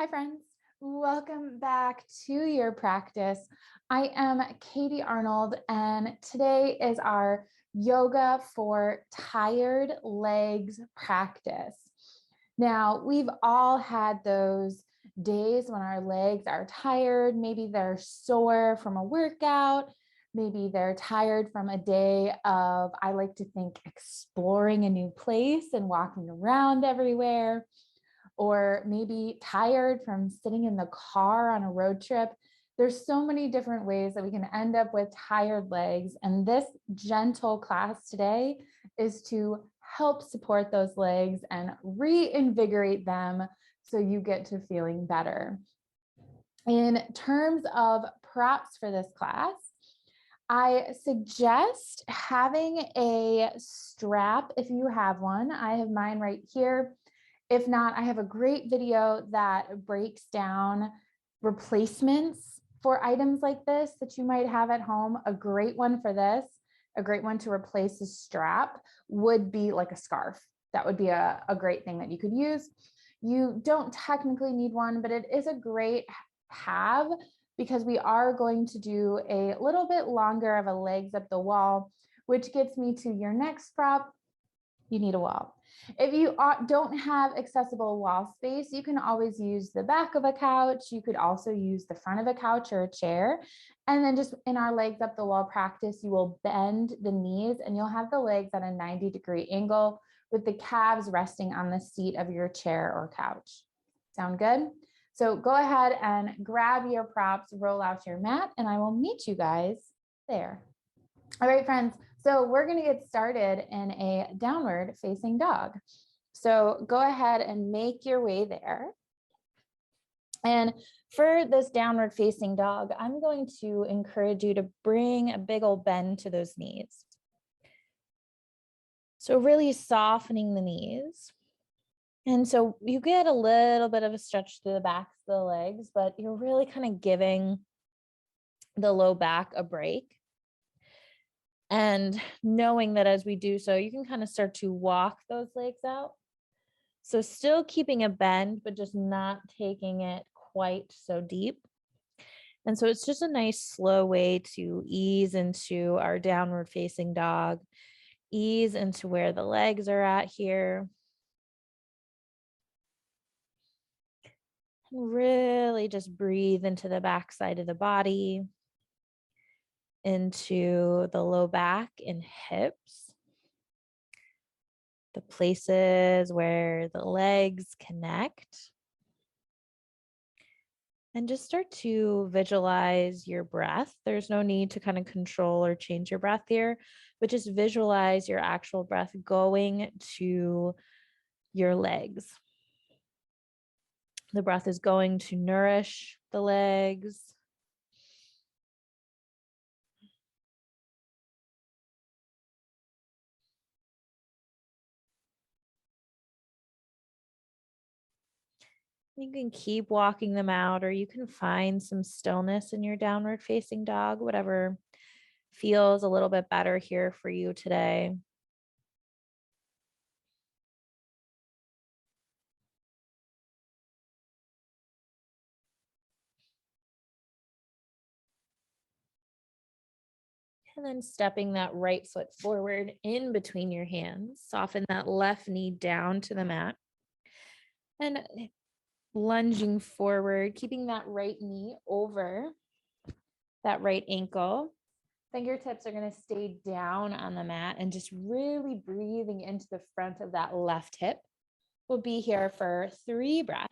Hi friends, welcome back to your practice. I am Katie Arnold and today is our yoga for tired legs practice. Now, we've all had those days when our legs are tired. Maybe they're sore from a workout. Maybe they're tired from a day of, I like to think, exploring a new place and walking around everywhere. Or maybe tired from sitting in the car on a road trip. There's so many different ways that we can end up with tired legs. And this gentle class today is to help support those legs and reinvigorate them so you get to feeling better. In terms of props for this class, I suggest having a strap if you have one. I have mine right here. If not, I have a great video that breaks down replacements for items like this that you might have at home. A great one for this, a great one to replace the strap would be like a scarf. That would be a great thing that you could use. You don't technically need one, but it is a great have because we are going to do a little bit longer of a legs up the wall, which gets me to your next prop. You need a wall. If you don't have accessible wall space, you can always use the back of a couch. You could also use the front of a couch or a chair. And then just in our legs up the wall practice, you will bend the knees and you'll have the legs at a 90-degree angle with the calves resting on the seat of your chair or couch. Sound good? So go ahead and grab your props, roll out your mat, and I will meet you guys there. All right, friends. So we're going to get started in a downward facing dog. So go ahead and make your way there. And for this downward facing dog, I'm going to encourage you to bring a big old bend to those knees. So really softening the knees. And so you get a little bit of a stretch through the backs of the legs, but you're really kind of giving the low back a break. And knowing that as we do so, you can kind of start to walk those legs out. So still keeping a bend, but just not taking it quite so deep. And so it's just a nice slow way to ease into our downward facing dog, ease into where the legs are at here. Really just breathe into the back side of the body, into the low back and hips, the places where the legs connect. And just start to visualize your breath. There's no need to kind of control or change your breath here, but just visualize your actual breath going to your legs. The breath is going to nourish the legs. You can keep walking them out, or you can find some stillness in your downward facing dog, whatever feels a little bit better here for you today. And then stepping that right foot forward in between your hands, soften that left knee down to the mat. And lunging forward, keeping that right knee over that right ankle. Fingertips are going to stay down on the mat and just really breathing into the front of that left hip. We'll be here for 3 breaths.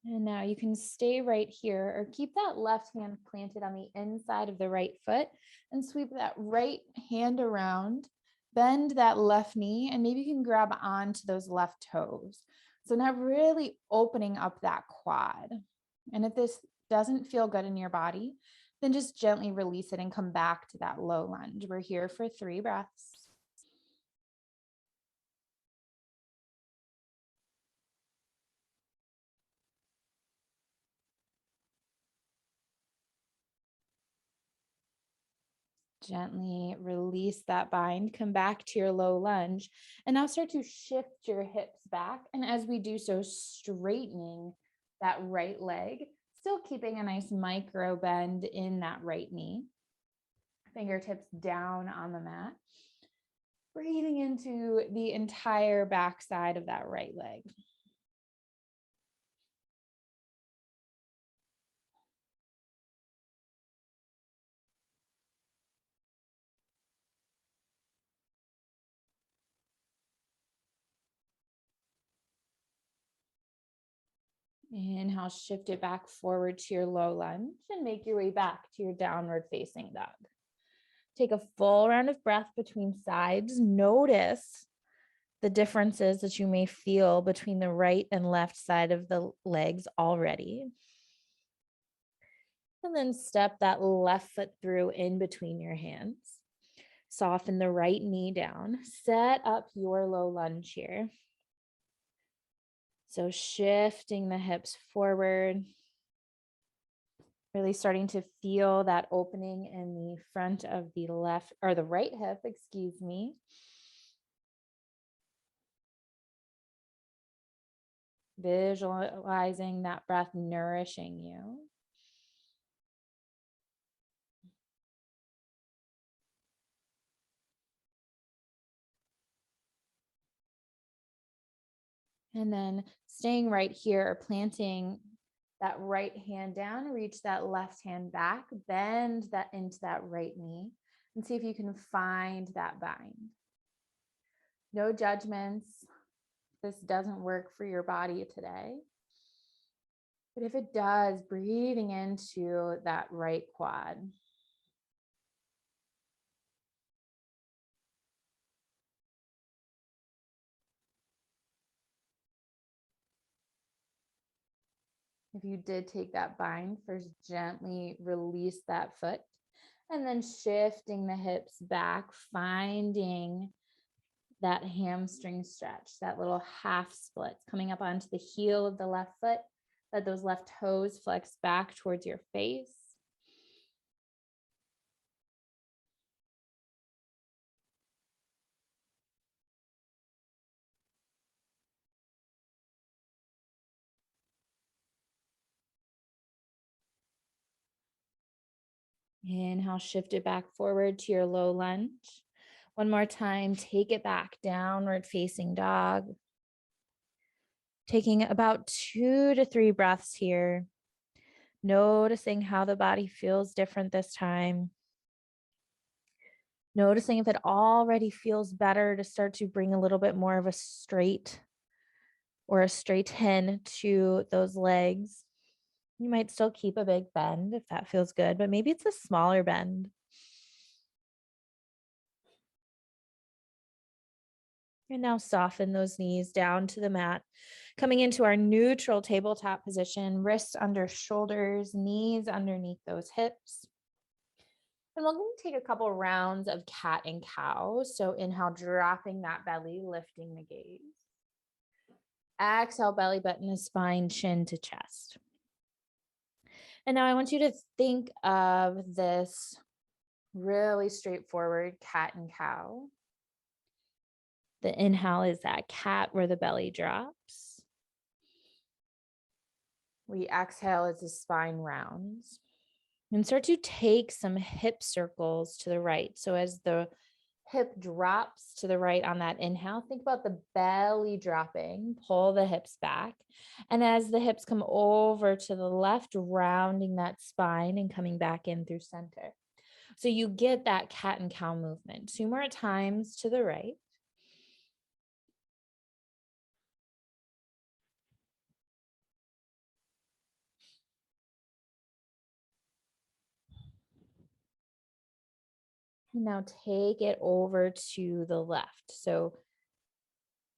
And now you can stay right here or keep that left hand planted on the inside of the right foot and sweep that right hand around, bend that left knee, and maybe you can grab onto those left toes. So now really opening up that quad. And if this doesn't feel good in your body, then just gently release it and come back to that low lunge. We're here for 3 breaths. Gently release that bind, come back to your low lunge, and now start to shift your hips back. And as we do so, straightening that right leg, still keeping a nice micro bend in that right knee. Fingertips down on the mat. Breathing into the entire backside of that right leg. Inhale, shift it back forward to your low lunge and make your way back to your downward facing dog. Take a full round of breath between sides. Notice the differences that you may feel between the right and left side of the legs already. And then step that left foot through in between your hands. Soften the right knee down. Set up your low lunge here. So shifting the hips forward. Really starting to feel that opening in the front of the left or the right hip, excuse me. Visualizing that breath nourishing you. And then staying right here, planting that right hand down, reach that left hand back, bend that into that right knee, and see if you can find that bind. No judgments. This doesn't work for your body today. But if it does, breathing into that right quad. If you did take that bind, first gently release that foot and then shifting the hips back, finding that hamstring stretch, that little half split coming up onto the heel of the left foot. Let those left toes flex back towards your face. Inhale, shift it back forward to your low lunge. One more time, take it back, downward facing dog. Taking about 2 to 3 breaths here. Noticing how the body feels different this time. Noticing if it already feels better to start to bring a little bit more of a straight or a straighten to those legs. You might still keep a big bend if that feels good, but maybe it's a smaller bend. And now soften those knees down to the mat, coming into our neutral tabletop position, wrists under shoulders, knees underneath those hips. And we're going to take a couple rounds of cat and cow. So inhale, dropping that belly, lifting the gaze. Exhale, belly button to spine, chin to chest. And now I want you to think of this really straightforward cat and cow. The inhale is that cat where the belly drops. We exhale as the spine rounds. And start to take some hip circles to the right. So as the hip drops to the right on that inhale, think about the belly dropping, pull the hips back. And as the hips come over to the left, rounding that spine and coming back in through center. So you get that cat and cow movement. 2 more times to the right. And now take it over to the left. So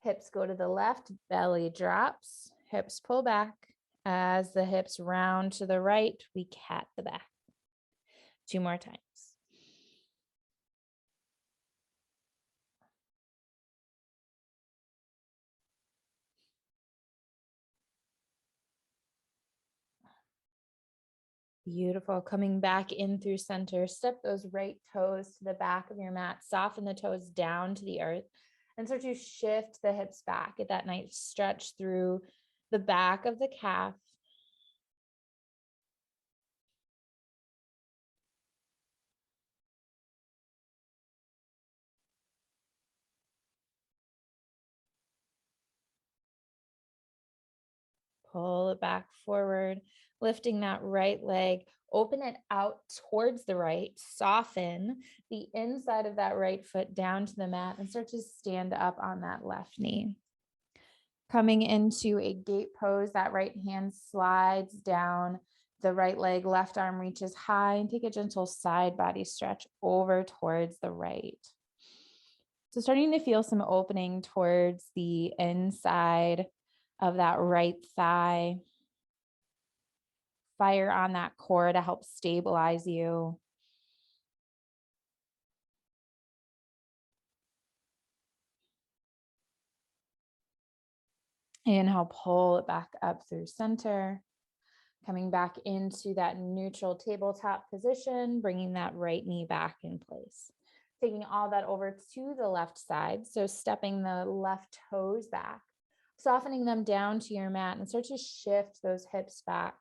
hips go to the left, belly drops, hips pull back. As the hips round to the right, we cat the back. 2 more times. Beautiful. Coming back in through center, step those right toes to the back of your mat, soften the toes down to the earth, and start to shift the hips back. Get that nice stretch through the back of the calf. Pull it back forward, lifting that right leg. Open it out towards the right. Soften the inside of that right foot down to the mat and start to stand up on that left knee. Coming into a gate pose, that right hand slides down the right leg, left arm reaches high, and take a gentle side body stretch over towards the right. So starting to feel some opening towards the inside of that right thigh. Fire on that core to help stabilize you. Inhale, pull it back up through center. Coming back into that neutral tabletop position, bringing that right knee back in place. Taking all that over to the left side. So stepping the left toes back, softening them down to your mat and start to shift those hips back.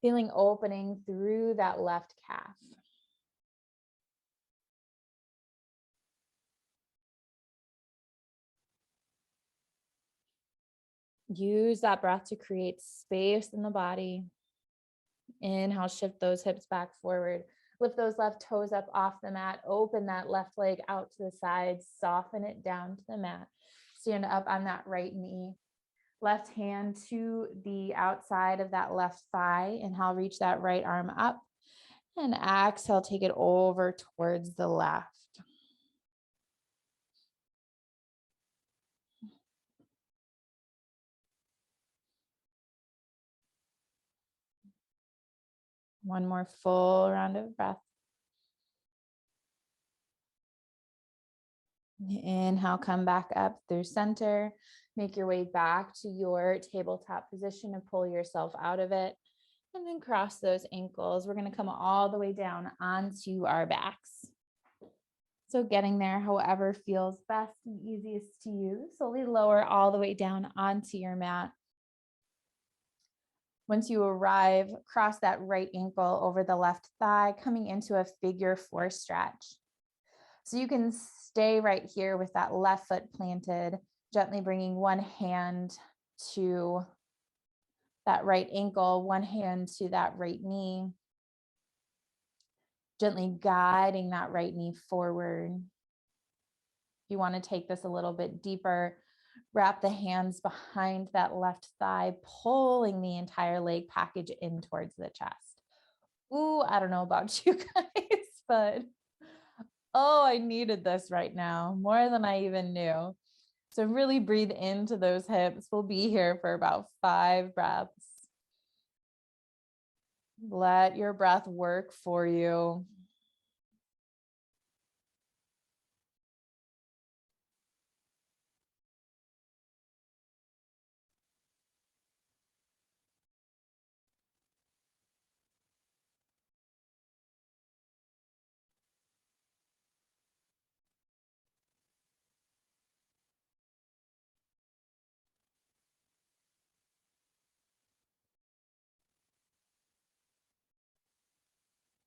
Feeling opening through that left calf. Use that breath to create space in the body. Inhale, shift those hips back forward. Lift those left toes up off the mat. Open that left leg out to the side. Soften it down to the mat. Stand up on that right knee. Left hand to the outside of that left thigh. Inhale, reach that right arm up. And exhale, take it over towards the left. One more full round of breath. Inhale, come back up through center. Make your way back to your tabletop position and pull yourself out of it. And then cross those ankles. We're going to come all the way down onto our backs. So getting there however feels best and easiest to you. Slowly lower all the way down onto your mat. Once you arrive, cross that right ankle over the left thigh, coming into a figure four stretch. So you can stay right here with that left foot planted, gently bringing one hand to that right ankle, one hand to that right knee, gently guiding that right knee forward. If you want to take this a little bit deeper, wrap the hands behind that left thigh, pulling the entire leg package in towards the chest. Ooh, I don't know about you guys, but oh, I needed this right now more than I even knew. So really breathe into those hips. We'll be here for about 5 breaths. Let your breath work for you.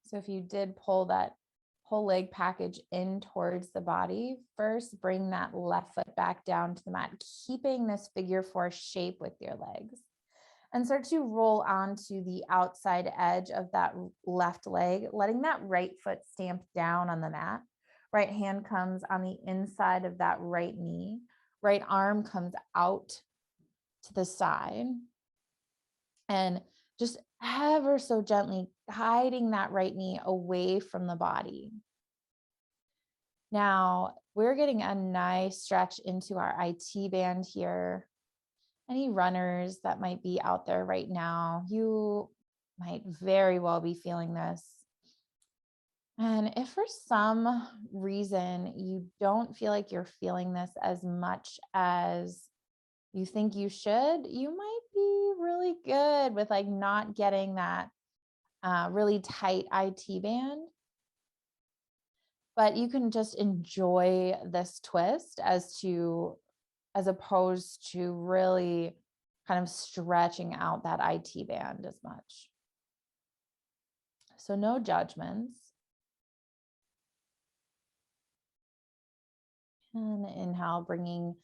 So if you did pull that whole leg package in towards the body, first bring that left foot back down to the mat, keeping this figure four shape with your legs. And start to roll onto the outside edge of that left leg, letting that right foot stamp down on the mat. Right hand comes on the inside of that right knee. Right arm comes out to the side. And just ever so gently guiding that right knee away from the body. Now, we're getting a nice stretch into our IT band here. Any runners that might be out there right now, you might very well be feeling this. And if for some reason you don't feel like you're feeling this as much as you think you should, you might be really good with like not getting that really tight IT band. But you can just enjoy this twist as opposed to really kind of stretching out that IT band as much. So no judgments. And inhale, bringing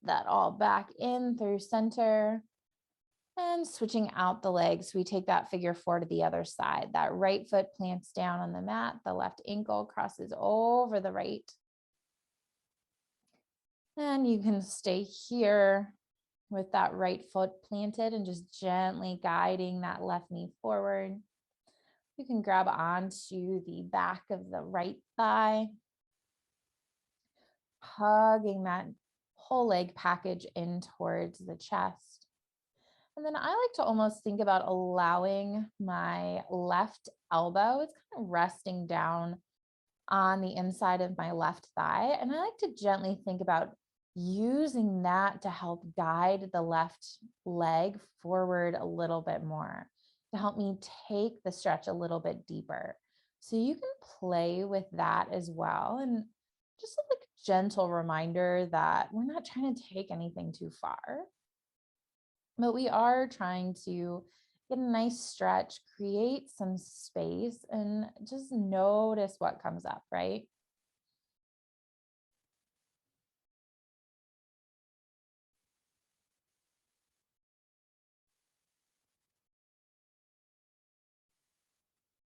that all back in through center. And switching out the legs, we take that figure 4 to the other side. That right foot plants down on the mat. The left ankle crosses over the right. And you can stay here with that right foot planted and just gently guiding that left knee forward. You can grab onto the back of the right thigh, hugging that whole leg package in towards the chest. And then I like to almost think about allowing my left elbow, it's kind of resting down on the inside of my left thigh. And I like to gently think about using that to help guide the left leg forward a little bit more, to help me take the stretch a little bit deeper. So you can play with that as well. And just like a gentle reminder that we're not trying to take anything too far, but we are trying to get a nice stretch, create some space, and just notice what comes up, right?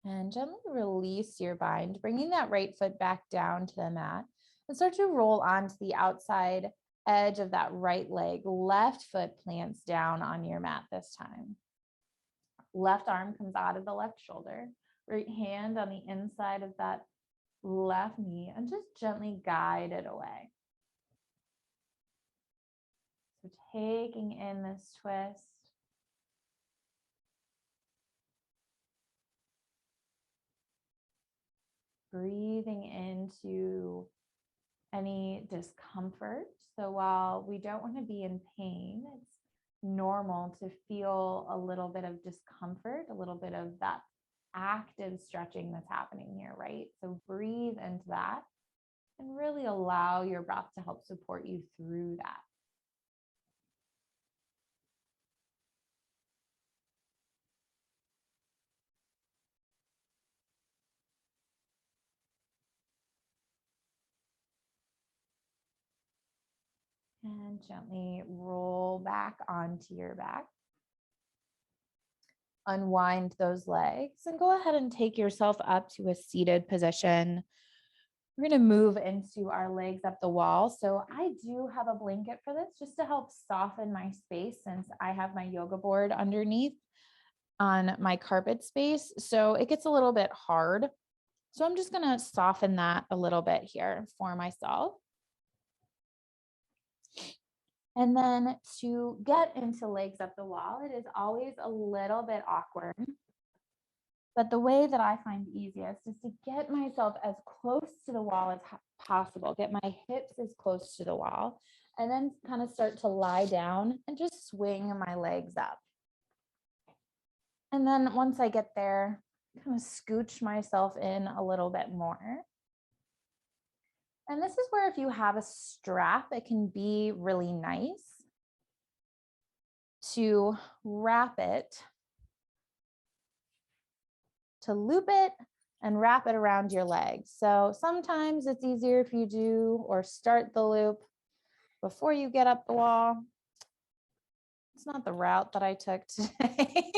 And gently release your bind, bringing that right foot back down to the mat and start to roll onto the outside edge of that right leg. Left foot plants down on your mat this time. Left arm comes out of the left shoulder, right hand on the inside of that left knee, and just gently guide it away. So taking in this twist. Breathing into any discomfort. So while we don't want to be in pain, it's normal to feel a little bit of discomfort, a little bit of that active stretching that's happening here, right? So breathe into that and really allow your breath to help support you through that. And gently roll back onto your back. Unwind those legs and go ahead and take yourself up to a seated position. We're going to move into our legs up the wall. So I do have a blanket for this just to help soften my space, since I have my yoga board underneath on my carpet space. So it gets a little bit hard. So I'm just going to soften that a little bit here for myself. And then to get into legs up the wall, it is always a little bit awkward. But the way that I find easiest is to get myself as close to the wall as possible, get my hips as close to the wall, and then kind of start to lie down and just swing my legs up. And then once I get there, kind of scooch myself in a little bit more. And this is where if you have a strap, it can be really nice to wrap it, to loop it and wrap it around your legs. So sometimes it's easier if you do or start the loop before you get up the wall. It's not the route that I took today,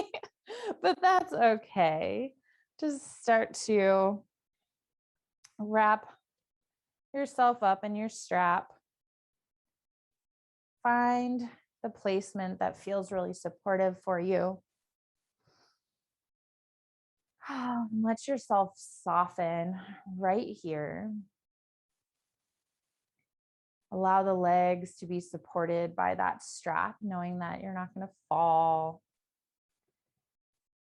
but that's okay. Just start to wrap yourself up in your strap. Find the placement that feels really supportive for you. Let yourself soften right here. Allow the legs to be supported by that strap, knowing that you're not going to fall.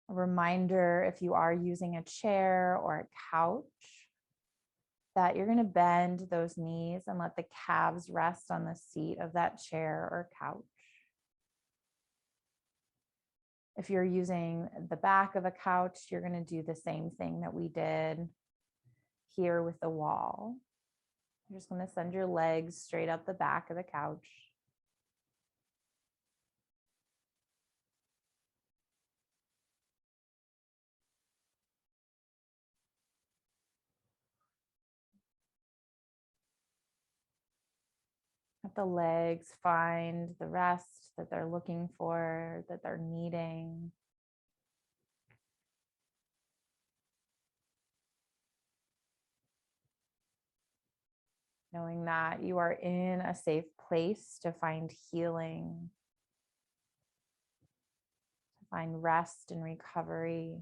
A reminder, if you are using a chair or a couch, that you're going to bend those knees and let the calves rest on the seat of that chair or couch. If you're using the back of a couch, you're going to do the same thing that we did here with the wall. You're just going to send your legs straight up the back of the couch. Let the legs find the rest that they're looking for, that they're needing. Knowing that you are in a safe place to find healing, to find rest and recovery.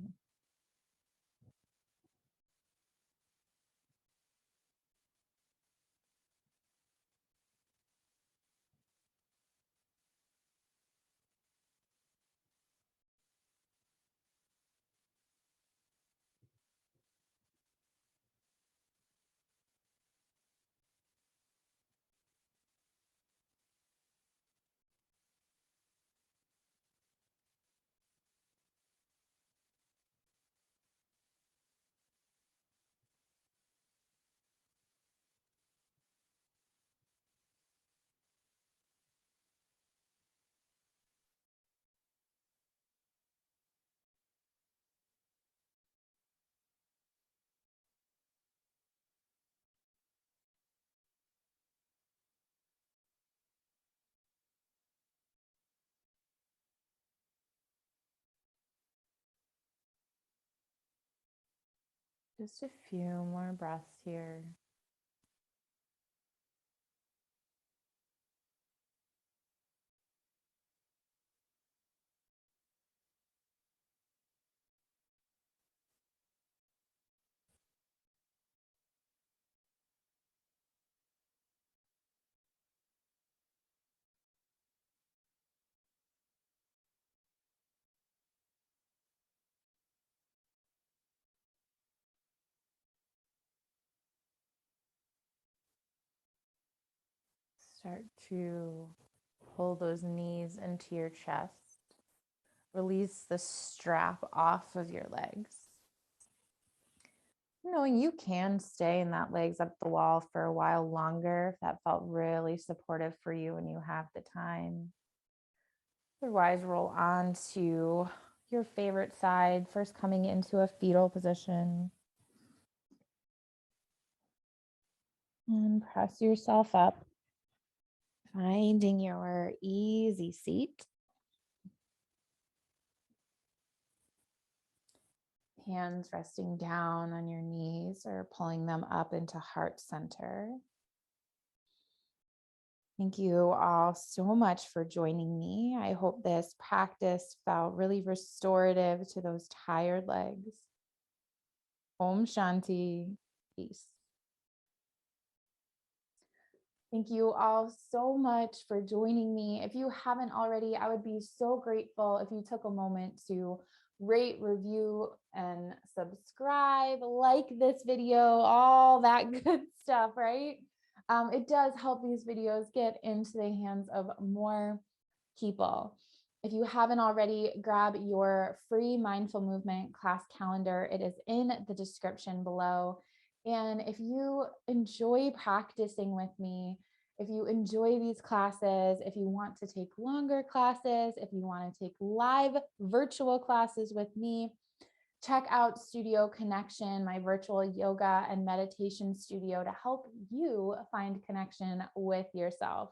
Just a few more breaths here. Start to pull those knees into your chest. Release the strap off of your legs. Knowing you can stay in that legs up the wall for a while longer if that felt really supportive for you and you have the time. Otherwise, roll on to your favorite side, first coming into a fetal position. And press yourself up, finding your easy seat. Hands resting down on your knees or pulling them up into heart center. Thank you all so much for joining me. I hope this practice felt really restorative to those tired legs. Om Shanti. Peace. Thank you all so much for joining me. If you haven't already, I would be so grateful if you took a moment to rate, review, and subscribe, like this video, all that good stuff, right? It does help these videos get into the hands of more people. If you haven't already, grab your free mindful movement class calendar. It is in the description below. And if you enjoy practicing with me, if you enjoy these classes, if you want to take longer classes, if you want to take live virtual classes with me, check out Studio Connection, my virtual yoga and meditation studio to help you find connection with yourself.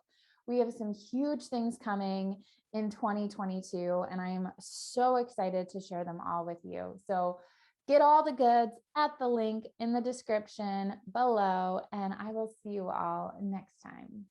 We have some huge things coming in 2022, and I am so excited to share them all with you. So get all the goods at the link in the description below, and I will see you all next time.